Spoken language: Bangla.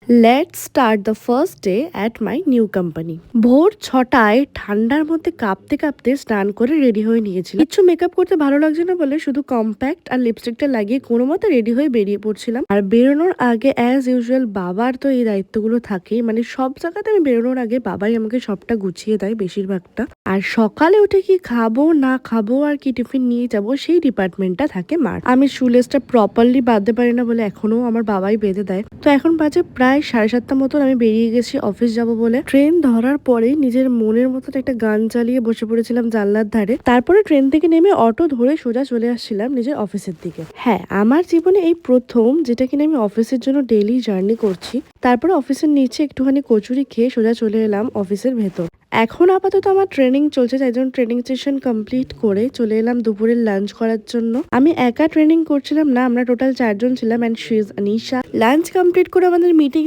Let's start the first day at my new company. ভোর 6টায় ঠান্ডার মধ্যে কাঁপতে কাঁপতে স্নান করে রেডি হয়ে নিয়েছিলাম। কিছু মেকআপ করতে ভালো লাগছে না বলে শুধু কম্প্যাক্ট আর লিপস্টিকটা লাগিয়ে কোনো মতে রেডি হয়ে বেরিয়ে পড়ছিলাম। আর বেরোনোর আগে অ্যাজ ইউজুয়াল বাবার তো এই দায়িত্বগুলো থাকেই, মানে সব জায়গাতে আমি বেরোনোর আগে বাবাই আমাকে সবটা গুছিয়ে দেয় বেশিরভাগটা। আর সকালে উঠে কি খাবো না খাবো আর কি টিফিন নিয়ে যাবো সেই ডিপার্টমেন্টটা থাকে মার। আমি শুলেসটা প্রপারলি বাঁধতে পারি না বলে এখনো আমার বাবাই বেঁধে দেয়। তো এখন বাজে প্রায় 7:30 মতন, আমি বেরিয়ে গেছি অফিস যাব বলে। ট্রেন ধরার পরেই নিজের মনের মতন একটা গান চালিয়ে বসে পড়েছিলাম জানলার ধারে। তারপরে ট্রেন থেকে নেমে অটো ধরে সোজা চলে আসছিলাম নিজের অফিসের দিকে। হ্যাঁ, আমার জীবনে এই প্রথম যেটা কিনা আমি অফিসের জন্য ডেইলি জার্নি করছি। তারপরে অফিসের নিচে একটুখানি কচুরি খেয়ে সোজা চলে এলাম অফিসের ভেতর। এখন আপাতত আমার ট্রেনিং চলছে, তাই জন্য ট্রেনিং সেশন কমপ্লিট করে চলে এলাম দুপুরের লাঞ্চ করার জন্য। আমি একা ট্রেনিং করছিলাম না, আমরা টোটাল 4 জন ছিলাম, and she is Anisha. Lunch complete করে আমাদের মিটিং